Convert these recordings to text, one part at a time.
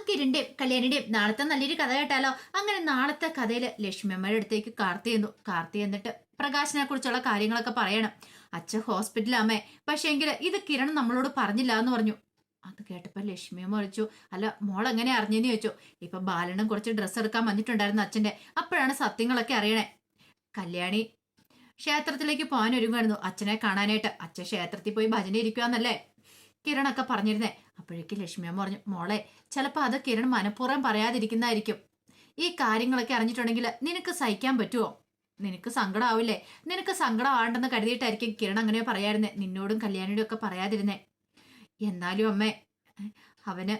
കിരണിന്റെയും കല്യാണിന്റെയും നാളത്തെ നല്ലൊരു കഥ കേട്ടാലോ? അങ്ങനെ നാളത്തെ കഥയില് ലക്ഷ്മി അമ്മയുടെ അടുത്തേക്ക് കാർത്തി ചെന്നു. കാർത്തി എന്നിട്ട് പ്രകാശിനെ കുറിച്ചുള്ള കാര്യങ്ങളൊക്കെ പറയണം. അച്ഛൻ ഹോസ്പിറ്റലാമേ, പക്ഷെ എങ്കില് ഇത് കിരൺ നമ്മളോട് പറഞ്ഞില്ല എന്ന് പറഞ്ഞു. അത് കേട്ടപ്പോ ലക്ഷ്മി അമ്മ വിളിച്ചു. അല്ല, മോൾ എങ്ങനെ അറിഞ്ഞെന്ന് ചോദിച്ചു. ഇപ്പൊ ബാലനും കുറച്ച് ഡ്രസ്സ് എടുക്കാൻ വന്നിട്ടുണ്ടായിരുന്നു അച്ഛന്റെ. അപ്പോഴാണ് സത്യങ്ങളൊക്കെ അറിയണേ. കല്യാണി ക്ഷേത്രത്തിലേക്ക് പോകാൻ ഒരുങ്ങായിരുന്നു അച്ഛനെ കാണാനായിട്ട്. അച്ഛൻ ക്ഷേത്രത്തിൽ പോയി ഭജന ഇരിക്കുവാന്നല്ലേ കിരണൊക്കെ പറഞ്ഞിരുന്നേ. അപ്പോഴേക്ക് ലക്ഷ്മി അമ്മ പറഞ്ഞു, മോളെ ചിലപ്പോ അത് കിരൺ മനഃപൂർവ്വം പറയാതിരിക്കുന്നതായിരിക്കും. ഈ കാര്യങ്ങളൊക്കെ അറിഞ്ഞിട്ടുണ്ടെങ്കിൽ നിനക്ക് സഹിക്കാൻ പറ്റുമോ? നിനക്ക് സങ്കടം ആവില്ലേ? നിനക്ക് സങ്കടം ആണ്ടെന്ന് കരുതിയിട്ടായിരിക്കും കിരൺ അങ്ങനെ പറയായിരുന്നേ, നിന്നോടും കല്യാണിയോടും ഒക്കെ പറയാതിരുന്നേ. എന്നാലും അമ്മേ, അവന്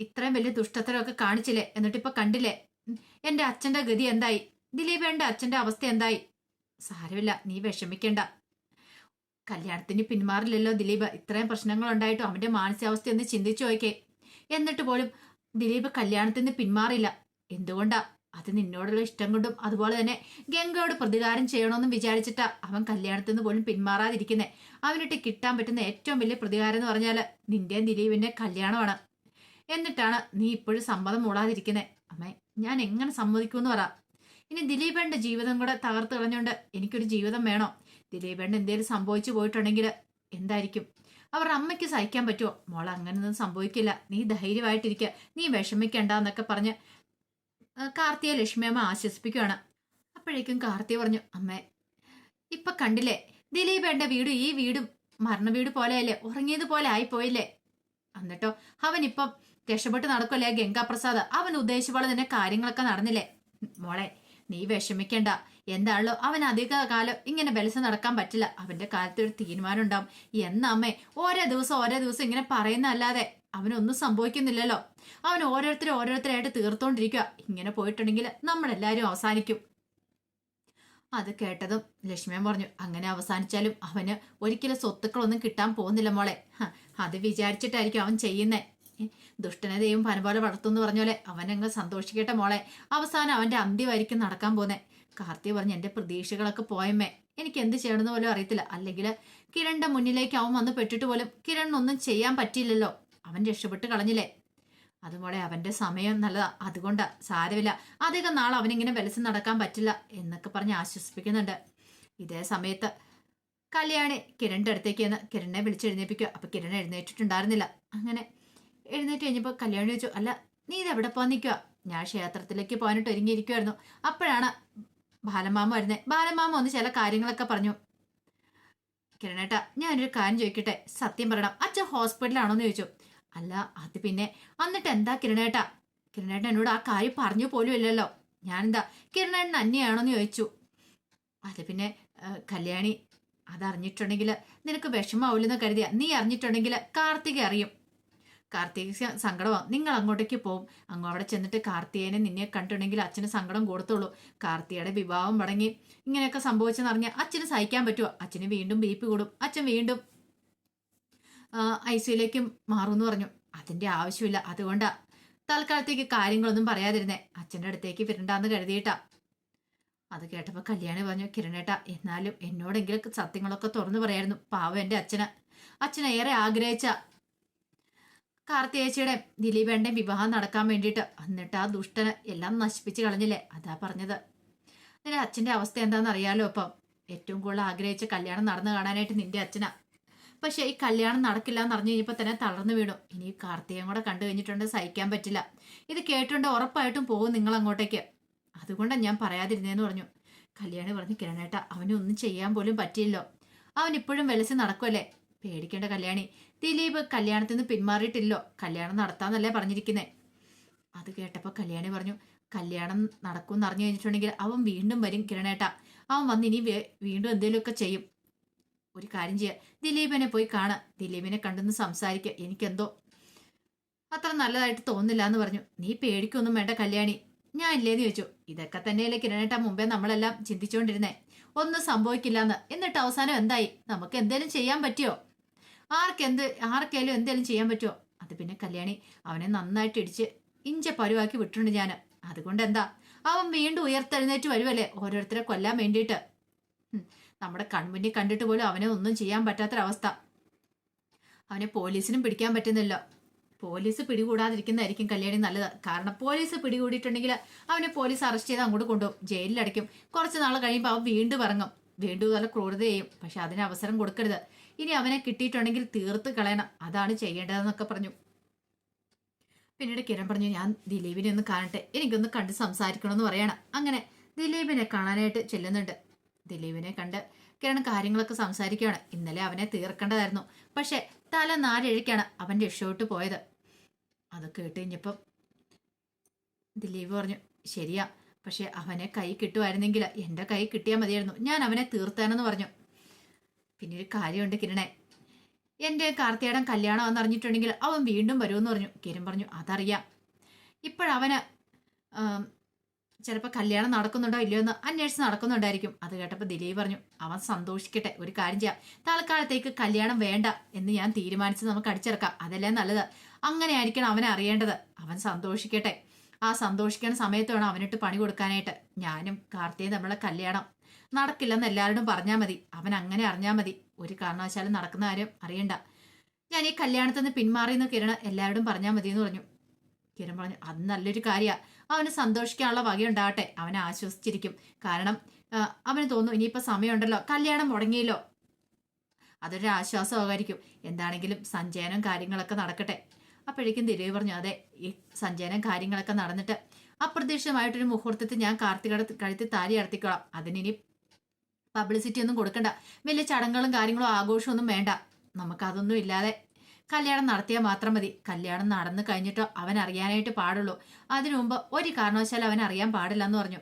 ഇത്രയും വലിയ ദുഷ്ടത്തരമൊക്കെ കാണിച്ചില്ലേ? എന്നിട്ടിപ്പൊ കണ്ടില്ലേ എന്റെ അച്ഛന്റെ ഗതി എന്തായി? ദിലീപേന്റെ അച്ഛന്റെ അവസ്ഥ എന്തായി? സാരമില്ല, നീ വിഷമിക്കണ്ട. കല്യാണത്തിന് പിന്മാറില്ലല്ലോ ദിലീപ്. ഇത്രയും പ്രശ്നങ്ങൾ ഉണ്ടായിട്ടും അവന്റെ മാനസികാവസ്ഥ ഒന്ന് ചിന്തിച്ചു നോക്കേ. എന്നിട്ട് പോലും ദിലീപ് കല്യാണത്തിന് പിന്മാറില്ല. എന്തുകൊണ്ടാ? അത് നിന്നോടുള്ള ഇഷ്ടം കൊണ്ടും അതുപോലെ തന്നെ ഗംഗയോട് പ്രതികാരം ചെയ്യണമെന്നും വിചാരിച്ചിട്ടാ അവൻ കല്യാണത്തിന് പോലും പിന്മാറാതിരിക്കുന്നേ. അവനിട്ട് കിട്ടാൻ പറ്റുന്ന ഏറ്റവും വലിയ പ്രതികാരം എന്ന് പറഞ്ഞാല് നിന്റെയും ദിലീപിന്റെ കല്യാണമാണ്. എന്നിട്ടാണ് നീ ഇപ്പോഴും സമ്മതം മൂടാതിരിക്കുന്നേ. അമ്മേ, ഞാൻ എങ്ങനെ സമ്മതിക്കുമെന്ന് പറ. ഇനി ദിലീപേന്റെ ജീവിതം കൂടെ തകർത്ത് കളഞ്ഞോണ്ട് എനിക്കൊരു ജീവിതം വേണോ? ദിലീപേണ്ട എന്തേലും സംഭവിച്ചു പോയിട്ടുണ്ടെങ്കിൽ എന്തായിരിക്കും? അവരുടെ അമ്മയ്ക്ക് സഹിക്കാൻ പറ്റുമോ? മോൾ അങ്ങനെയൊന്നും സംഭവിക്കില്ല, നീ ധൈര്യമായിട്ടിരിക്കുക, നീ വിഷമിക്കണ്ട എന്നൊക്കെ പറഞ്ഞ് കാർത്തിയെ ലക്ഷ്മിയമ്മ ആശ്വസിപ്പിക്കുകയാണ്. അപ്പോഴേക്കും കാർത്തിയ പറഞ്ഞു, അമ്മേ ഇപ്പൊ കണ്ടില്ലേ, ദിലീപേണ്ട വീടും ഈ വീടും മരണ വീട് പോലെയല്ലേ, ഉറങ്ങിയതുപോലെ ആയിപ്പോയില്ലേ? എന്നിട്ടോ അവനിപ്പം രക്ഷപ്പെട്ട് നടക്കുമല്ലേ ഗംഗാപ്രസാദ്. അവൻ ഉദ്ദേശിച്ച പോലെ തന്നെ കാര്യങ്ങളൊക്കെ നടന്നില്ലേ? മോളെ നീ വിഷമിക്കണ്ട. എന്താണല്ലോ അവൻ അധിക കാലം ഇങ്ങനെ ബലസ് നടക്കാൻ പറ്റില്ല. അവന്റെ കാലത്ത് ഒരു തീരുമാനം ഉണ്ടാവും. എന്നമ്മേ, ഓരോ ദിവസം ഇങ്ങനെ പറയുന്നല്ലാതെ അവനൊന്നും സംഭവിക്കുന്നില്ലല്ലോ. അവൻ ഓരോരുത്തരായിട്ട് തീർത്തോണ്ടിരിക്കുക. ഇങ്ങനെ പോയിട്ടുണ്ടെങ്കിൽ നമ്മളെല്ലാരും അവസാനിക്കും. അത് കേട്ടതും ലക്ഷ്മിയൻ പറഞ്ഞു, അങ്ങനെ അവസാനിച്ചാലും അവന് ഒരിക്കലും സ്വത്തുക്കളൊന്നും കിട്ടാൻ പോകുന്നില്ല മോളെ. അത് വിചാരിച്ചിട്ടായിരിക്കും അവൻ ചെയ്യുന്നേ. ദുഷ്ടനെ ദൈവം പന പോലെ വളർത്തുന്നു പറഞ്ഞ പോലെ അവനങ്ങ് സന്തോഷിക്കട്ടെ മോളെ. അവസാനം അവന്റെ അന്ത്യമായിരിക്കും നടക്കാൻ പോന്നെ. കാർത്തി പറഞ്ഞു, എന്റെ പ്രതീക്ഷകളൊക്കെ പോയമ്മേ, എനിക്ക് എന്ത് ചെയ്യണമെന്ന് പോലും അറിയത്തില്ല. അല്ലെങ്കിൽ കിരണിന്റെ മുന്നിലേക്ക് അവൻ വന്ന് പെട്ടിട്ട് പോലും കിരണിനൊന്നും ചെയ്യാൻ പറ്റിയില്ലല്ലോ. അവൻ രക്ഷപ്പെട്ട് കളഞ്ഞില്ലേ? അതുപോലെ അവന്റെ സമയം നല്ലതാ, അതുകൊണ്ടാ, സാരമില്ല, അധികം നാൾ അവനിങ്ങനെ വിലസ് നടക്കാൻ പറ്റില്ല എന്നൊക്കെ പറഞ്ഞ് ആശ്വസിപ്പിക്കുന്നുണ്ട്. ഇതേ സമയത്ത് കല്യാണി കിരണിന്റെ അടുത്തേക്ക് എന്ന് കിരണിനെ വിളിച്ചെഴുന്നേപ്പിക്കുക. അപ്പൊ കിരൺ എഴുന്നേറ്റിട്ടുണ്ടായിരുന്നില്ല. അങ്ങനെ എഴുന്നേറ്റ് കഴിഞ്ഞപ്പോൾ കല്യാണി ചോദിച്ചു, അല്ല നീ ഇത് എവിടെ പോകാൻ നിൽക്കുക? ഞാൻ ക്ഷേത്രത്തിലേക്ക് പോകാനായിട്ട് ഒരുങ്ങിയിരിക്കുമായിരുന്നു. അപ്പോഴാണ് ബാലമാമ വരുന്നേ. ബാലമാമ ഒന്ന് ചില കാര്യങ്ങളൊക്കെ പറഞ്ഞു. കിരണേട്ടാ, ഞാനൊരു കാര്യം ചോദിക്കട്ടെ, സത്യം പറയണം, അച്ഛൻ ഹോസ്പിറ്റലാണോന്ന് ചോദിച്ചു. അല്ല അത് പിന്നെ, എന്നിട്ട് എന്താ കിരണേട്ടാ? കിരണേട്ടൻ എന്നോട് ആ കാര്യം പറഞ്ഞു പോലും ഇല്ലല്ലോ. ഞാനെന്താ കിരണേട്ടൻ അന്യാണോന്ന് ചോദിച്ചു. അത് പിന്നെ കല്യാണി, അതറിഞ്ഞിട്ടുണ്ടെങ്കിൽ നിനക്ക് വിഷമാവില്ലെന്ന് കരുതിയ. നീ അറിഞ്ഞിട്ടുണ്ടെങ്കിൽ കാർത്തിക അറിയും. കാർത്തിക സങ്കടമാണ്. നിങ്ങൾ അങ്ങോട്ടേക്ക് പോവും. അവിടെ ചെന്നിട്ട് കാർത്തികേനെ നിന്നെ കണ്ടിട്ടുണ്ടെങ്കിൽ അച്ഛന് സങ്കടം കൊടുത്തുള്ളൂ. കാർത്തികയുടെ വിവാഹം മുടങ്ങി ഇങ്ങനെയൊക്കെ സംഭവിച്ചെന്നറിഞ്ഞാൽ അച്ഛന് സഹിക്കാൻ പറ്റുമോ? അച്ഛന് വീണ്ടും ബി പി കൂടും. അച്ഛൻ വീണ്ടും ഐസിയുലേക്ക് മാറുമെന്ന് പറഞ്ഞു. അതിന്റെ ആവശ്യമില്ല. അതുകൊണ്ടാ തൽക്കാലത്തേക്ക് കാര്യങ്ങളൊന്നും പറയാതിരുന്നേ. അച്ഛൻ്റെ അടുത്തേക്ക് വരണ്ടാന്ന് കരുതിയിട്ടാ. അത് കേട്ടപ്പോൾ കല്യാണി പറഞ്ഞു, കിരണേട്ടാ, എന്നാലും എന്നോടെങ്കിലും സത്യങ്ങളൊക്കെ തുറന്നു പറയായിരുന്നു. പാവം എൻ്റെ അച്ഛനെ ഏറെ ആഗ്രഹിച്ച കാർത്തികേച്ചിയുടെ ദിലീപേന്റെ വിവാഹം നടക്കാൻ വേണ്ടിയിട്ട്. എന്നിട്ട് ആ ദുഷ്ടന് എല്ലാം നശിപ്പിച്ച് കളഞ്ഞില്ലേ? അതാ പറഞ്ഞത്. നിന്റെ അച്ഛന്റെ അവസ്ഥ എന്താണെന്ന് അറിയാലോ. അപ്പം ഏറ്റവും കൂടുതൽ ആഗ്രഹിച്ച കല്യാണം നടന്നു കാണാനായിട്ട് നിന്റെ അച്ഛനാ. പക്ഷെ ഈ കല്യാണം നടക്കില്ല എന്ന് അറിഞ്ഞു കഴിഞ്ഞപ്പോൾ തന്നെ തളർന്നു വീണു. ഇനി കാർത്തികയും കൂടെ കണ്ടു കഴിഞ്ഞിട്ടുണ്ട് സഹിക്കാൻ പറ്റില്ല. ഇത് കേട്ടുകൊണ്ട് ഉറപ്പായിട്ടും പോകും നിങ്ങൾ അങ്ങോട്ടേക്ക്. അതുകൊണ്ടാണ് ഞാൻ പറയാതിരുന്നേന്ന് പറഞ്ഞു. കല്യാണി പറഞ്ഞു, കിരണേട്ട, അവനൊന്നും ചെയ്യാൻ പോലും പറ്റിയില്ലോ. അവൻ ഇപ്പോഴും വെലസി നടക്കുമല്ലേ? പേടിക്കേണ്ട കല്യാണി, ദിലീപ് കല്യാണത്തിൽ നിന്ന് പിന്മാറിയിട്ടില്ലോ. കല്യാണം നടത്താന്നല്ലേ പറഞ്ഞിരിക്കുന്നേ. അത് കേട്ടപ്പോൾ കല്യാണി പറഞ്ഞു, കല്യാണം നടക്കുമെന്ന് അറിഞ്ഞു കഴിഞ്ഞിട്ടുണ്ടെങ്കിൽ അവൻ വീണ്ടും വരും കിരണേട്ട. അവൻ വന്ന് ഇനി വീണ്ടും എന്തെങ്കിലുമൊക്കെ ചെയ്യും. ഒരു കാര്യം ചെയ്യുക, ദിലീപിനെ പോയി കാണാം. ദിലീപിനെ കണ്ടെന്ന് സംസാരിക്കുക. എനിക്കെന്തോ അത്ര നല്ലതായിട്ട് തോന്നില്ല എന്ന് പറഞ്ഞു. നീ പേടിക്കൊന്നും വേണ്ട കല്യാണി, ഞാൻ ഇല്ലേന്ന് ചോദിച്ചു. ഇതൊക്കെ തന്നെയല്ലേ കിരണേട്ട മുമ്പേ നമ്മളെല്ലാം ചിന്തിച്ചുകൊണ്ടിരുന്നേ, ഒന്നും സംഭവിക്കില്ലെന്ന്. എന്നിട്ട് അവസാനം എന്തായി? നമുക്ക് എന്തേലും ചെയ്യാൻ പറ്റിയോ? ആർക്കേലും എന്തേലും ചെയ്യാൻ പറ്റുമോ? അത് പിന്നെ കല്യാണി, അവനെ നന്നായിട്ട് ഇടിച്ച് ഇഞ്ച പരുവാക്കി വിട്ടിട്ടുണ്ട് ഞാൻ. അതുകൊണ്ട് എന്താ, അവൻ വീണ്ടും ഉയർത്തെഴുന്നേറ്റ് വരുമല്ലേ ഓരോരുത്തരെ കൊല്ലാൻ വേണ്ടിയിട്ട്. നമ്മുടെ കൺമുന്നിൽ കണ്ടിട്ട് പോലും അവനെ ഒന്നും ചെയ്യാൻ പറ്റാത്തൊരവസ്ഥ. അവനെ പോലീസിനും പിടിക്കാൻ പറ്റുന്നില്ല. പോലീസ് പിടികൂടാതിരിക്കുന്നതായിരിക്കും കല്യാണി നല്ലത്. കാരണം പോലീസ് പിടികൂടിയിട്ടുണ്ടെങ്കിൽ അവനെ പോലീസ് അറസ്റ്റ് ചെയ്ത് അങ്ങോട്ട് കൊണ്ടുപോകും, ജയിലിലടയ്ക്കും. കുറച്ച് നാൾ കഴിയുമ്പോൾ അവൻ വീണ്ടും ഇറങ്ങും, വീണ്ടും നല്ല ക്രൂരത ചെയ്യും. പക്ഷെ അതിന് അവസരം കൊടുക്കരുത്. ഇനി അവനെ കിട്ടിയിട്ടുണ്ടെങ്കിൽ തീർത്ത് കളയണം, അതാണ് ചെയ്യേണ്ടതെന്നൊക്കെ പറഞ്ഞു. പിന്നീട് കിരൺ പറഞ്ഞു, ഞാൻ ദിലീപിനെ ഒന്ന് കാണട്ടെ, എനിക്കൊന്ന് കണ്ട് സംസാരിക്കണമെന്ന് പറയണം. അങ്ങനെ ദിലീപിനെ കാണാനായിട്ട് ചെല്ലുന്നുണ്ട്. ദിലീപിനെ കണ്ട് കിരൺ കാര്യങ്ങളൊക്കെ സംസാരിക്കുകയാണ്. ഇന്നലെ അവനെ തീർക്കേണ്ടതായിരുന്നു, പക്ഷെ തല നാലിഴയ്ക്കാണ് അവൻ രക്ഷോട്ട് പോയത്. അത് കേട്ട് കഴിഞ്ഞപ്പം ദിലീപ് പറഞ്ഞു, ശരിയാ, പക്ഷെ അവനെ കൈ കിട്ടുമായിരുന്നെങ്കിൽ എൻ്റെ കൈ കിട്ടിയാൽ മതിയായിരുന്നു, ഞാൻ അവനെ തീർത്താനെന്ന് പറഞ്ഞു. പിന്നെ ഒരു കാര്യമുണ്ട് കിരണേ, എൻ്റെ കാർത്തികേടൻ കല്യാണം എന്നറിഞ്ഞിട്ടുണ്ടെങ്കിൽ അവൻ വീണ്ടും വരുമെന്ന് പറഞ്ഞു. കിരൺ പറഞ്ഞു, അതറിയാം, ഇപ്പോഴവന് ചിലപ്പോൾ കല്യാണം നടക്കുന്നുണ്ടോ ഇല്ലയോ എന്ന് അന്വേഷിച്ച് നടക്കുന്നുണ്ടായിരിക്കും. അത് കേട്ടപ്പോൾ ദിലീപ് പറഞ്ഞു, അവൻ സന്തോഷിക്കട്ടെ, ഒരു കാര്യം ചെയ്യാം, തൽക്കാലത്തേക്ക് കല്യാണം വേണ്ട എന്ന് ഞാൻ തീരുമാനിച്ച് നമുക്ക് അടിച്ചിറക്കാം, അതല്ലേ നല്ലത്. അങ്ങനെ ആയിരിക്കണം അവനെ അറിയേണ്ടത്. അവൻ സന്തോഷിക്കട്ടെ, ആ സന്തോഷിക്കുന്ന സമയത്ത് വേണം അവനിട്ട് പണി കൊടുക്കാനായിട്ട്. ഞാനും കാർത്തികയും തമ്മിലുള്ള കല്യാണം നടക്കില്ലെന്ന് എല്ലാവരോടും പറഞ്ഞാൽ മതി, അവൻ അങ്ങനെ അറിഞ്ഞാൽ മതി, ഒരു കാരണവശാലും നടക്കുന്ന കാര്യം അറിയണ്ട. ഞാൻ ഈ കല്യാണത്തിൽ നിന്ന് പിന്മാറിയെന്ന് കിരൺ എല്ലാവരോടും പറഞ്ഞാൽ മതി എന്ന് പറഞ്ഞു. കിരൺ പറഞ്ഞു, അത് നല്ലൊരു കാര്യമാണ്, അവന് സന്തോഷിക്കാനുള്ള വകയുണ്ടാവട്ടെ, അവനെ ആശ്വസിച്ചിരിക്കും. കാരണം അവന് തോന്നുന്നു ഇനിയിപ്പോൾ സമയമുണ്ടല്ലോ, കല്യാണം മുടങ്ങിയല്ലോ, അതൊരു ആശ്വാസമായിരിക്കും. എന്താണെങ്കിലും സഞ്ചയനം കാര്യങ്ങളൊക്കെ നടക്കട്ടെ. അപ്പോഴേക്കും ദിലീപ് പറഞ്ഞു, അതെ, ഈ സഞ്ചയനം കാര്യങ്ങളൊക്കെ നടന്നിട്ട് അപ്രതീക്ഷിതമായിട്ടൊരു മുഹൂർത്തത്തിൽ ഞാൻ കാർത്തികയുടെ കഴുത്തിൽ താലി അടത്തിക്കോളാം. അതിനി പബ്ലിസിറ്റി ഒന്നും കൊടുക്കണ്ട, വലിയ ചടങ്ങുകളും കാര്യങ്ങളും ആഘോഷമൊന്നും വേണ്ട, നമുക്കതൊന്നും ഇല്ലാതെ കല്യാണം നടത്തിയാൽ മാത്രം മതി. കല്യാണം നടന്നു കഴിഞ്ഞിട്ടോ അവൻ അറിയാനായിട്ട് പാടുള്ളൂ, അതിനു മുമ്പ് ഒരു കാരണവശാലും അവൻ അറിയാൻ പാടില്ല എന്ന് പറഞ്ഞു.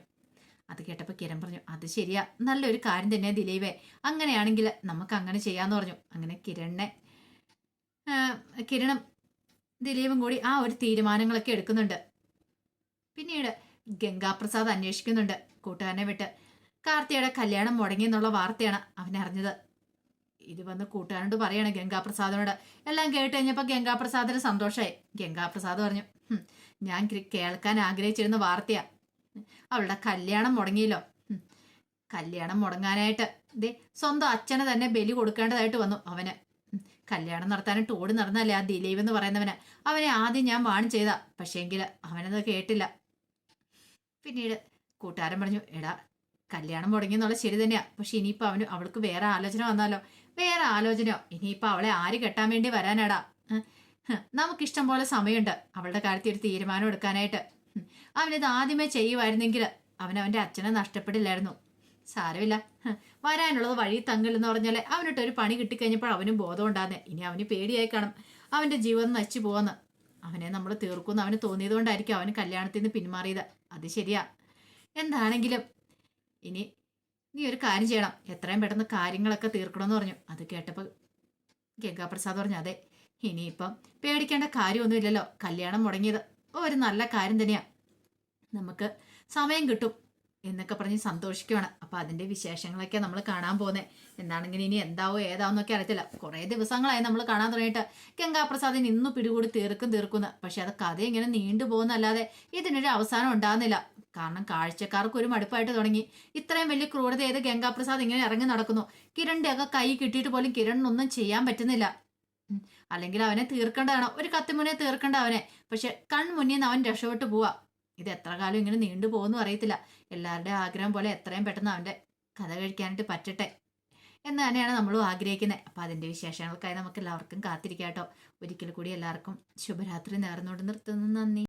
അത് കേട്ടപ്പോൾ കിരൺ പറഞ്ഞു, അത് ശരിയാ, നല്ലൊരു കാര്യം തന്നെ ദിലീപേ, അങ്ങനെയാണെങ്കിൽ നമുക്ക് അങ്ങനെ ചെയ്യാന്ന് പറഞ്ഞു. അങ്ങനെ കിരണും ദിലീപും കൂടി ആ ഒരു തീരുമാനങ്ങളൊക്കെ എടുക്കുന്നുണ്ട്. പിന്നീട് ഗംഗാപ്രസാദ് അന്വേഷിക്കുന്നുണ്ട് കൂട്ടുകാരനെ വിട്ട്. കാർത്തിയുടെ കല്യാണം മുടങ്ങിയെന്നുള്ള വാർത്തയാണ് അവൻ അറിഞ്ഞത്. ഇത് വന്ന് കൂട്ടുകാരനോട് പറയാണ് ഗംഗാപ്രസാദിനോട്. എല്ലാം കേട്ട് കഴിഞ്ഞപ്പോൾ ഗംഗാപ്രസാദിന് സന്തോഷമായി. ഗംഗാപ്രസാദ് പറഞ്ഞു, ഞാൻ കേൾക്കാൻ ആഗ്രഹിച്ചിരുന്ന വാർത്തയാ, അവളുടെ കല്യാണം മുടങ്ങിയല്ലോ. കല്യാണം മുടങ്ങാനായിട്ട് സ്വന്തം അച്ഛനെ തന്നെ ബലി കൊടുക്കേണ്ടതായിട്ട് വന്നു അവന്. കല്യാണം നടത്താനായിട്ട് ഓടി നടന്നല്ലേ ആ ദിലീപ് എന്ന് പറയുന്നവന്. അവനെ ആദ്യം ഞാൻ വാൺ ചെയ്താ, പക്ഷേങ്കിൽ അവനത് കേട്ടില്ല. പിന്നീട് കൂട്ടുകാരൻ പറഞ്ഞു, എടാ, കല്യാണം മുടങ്ങിയെന്നുള്ള ശരി തന്നെയാ, പക്ഷെ ഇനിയിപ്പോൾ അവൾക്ക് വേറെ ആലോചന വന്നാലോ? വേറെ ആലോചനയോ? ഇനിയിപ്പോൾ അവളെ ആര് കെട്ടാൻ വേണ്ടി വരാനാടാ? നമുക്കിഷ്ടം പോലെ സമയമുണ്ട് അവളുടെ കാര്യത്തിൽ ഒരു തീരുമാനം എടുക്കാനായിട്ട്. അവനിത് ആദ്യമേ ചെയ്യുമായിരുന്നെങ്കിൽ അവൻ്റെ അച്ഛനെ നഷ്ടപ്പെടില്ലായിരുന്നു. സാരമില്ല, വരാനുള്ളത് വഴി തങ്ങില്ലെന്ന് പറഞ്ഞാലേ അവനിട്ടൊരു പണി കിട്ടിക്കഴിഞ്ഞപ്പോൾ അവനും ബോധം ഉണ്ടാകുന്നേ. ഇനി അവന് പേടിയായി കാണും അവൻ്റെ ജീവിതം നശിച്ചു പോവാന്ന്. അവനെ നമ്മൾ തീർക്കുമെന്ന് അവന് തോന്നിയതുകൊണ്ടായിരിക്കും അവന് കല്യാണത്തിൽ നിന്ന് പിന്മാറിയത്. അത് ശരിയാ. എന്താണെങ്കിലും ഇനി നീ ഒരു കാര്യം ചെയ്യണം, എത്രയും പെട്ടെന്ന് കാര്യങ്ങളൊക്കെ തീർക്കണമെന്ന് പറഞ്ഞു. അത് കേട്ടപ്പോൾ ഗംഗാപ്രസാദ് പറഞ്ഞു, അതെ, ഇനിയിപ്പം പേടിക്കേണ്ട കാര്യമൊന്നുമില്ലല്ലോ, കല്യാണം മുടങ്ങിയത് ഒരു നല്ല കാര്യം തന്നെയാ, നമുക്ക് സമയം കിട്ടും എന്നൊക്കെ പറഞ്ഞ് സന്തോഷിക്കുകയാണ്. അപ്പം അതിൻ്റെ വിശേഷങ്ങളൊക്കെ നമ്മൾ കാണാൻ പോകുന്നത്. എന്താണെങ്കിലും ഇനി എന്താവോ ഏതാവെന്നൊക്കെ അറിയത്തില്ല. കുറേ ദിവസങ്ങളായി നമ്മൾ കാണാൻ തുടങ്ങിയിട്ട്. ഗംഗാപ്രസാദിന് ഇന്ന് പിടികൂടി തീർക്കുന്നു. പക്ഷെ അത് കഥ ഇങ്ങനെ നീണ്ടു പോകുന്നല്ലാതെ ഇതിനൊരു അവസാനം ഉണ്ടാകുന്നില്ല. കാരണം കാഴ്ചക്കാർക്ക് ഒരു മടുപ്പായിട്ട് തുടങ്ങി. ഇത്രയും വലിയ ക്രൂരത ചെയ്ത് ഗംഗാപ്രസാദ് ഇങ്ങനെ ഇറങ്ങി നടക്കുന്നു. കിരണിന്റെ ഒക്കെ കൈ കിട്ടിയിട്ട് പോലും കിരണിനൊന്നും ചെയ്യാൻ പറ്റുന്നില്ല. അല്ലെങ്കിൽ അവനെ തീർക്കേണ്ടതാണ്, ഒരു കത്തിമുനെ തീർക്കേണ്ട അവനെ. പക്ഷെ കൺമുന്നിൽ നിന്ന് അവൻ രക്ഷപ്പെട്ടു പോവാ. ഇത് എത്ര കാലം ഇങ്ങനെ നീണ്ടു പോകുമെന്നും അറിയത്തില്ല. എല്ലാവരുടെയും ആഗ്രഹം പോലെ എത്രയും പെട്ടെന്ന് അവൻ്റെ കഥ കഴിക്കാനായിട്ട് പറ്റട്ടെ എന്ന് തന്നെയാണ് നമ്മളും ആഗ്രഹിക്കുന്നത്. അപ്പം അതിൻ്റെ വിശേഷങ്ങൾക്കായി നമുക്ക് എല്ലാവർക്കും കാത്തിരിക്കാം കേട്ടോ. ഒരിക്കൽ കൂടി എല്ലാവർക്കും ശുഭരാത്രി നേർന്നുകൊണ്ട് നിർത്തുന്നു. നന്ദി.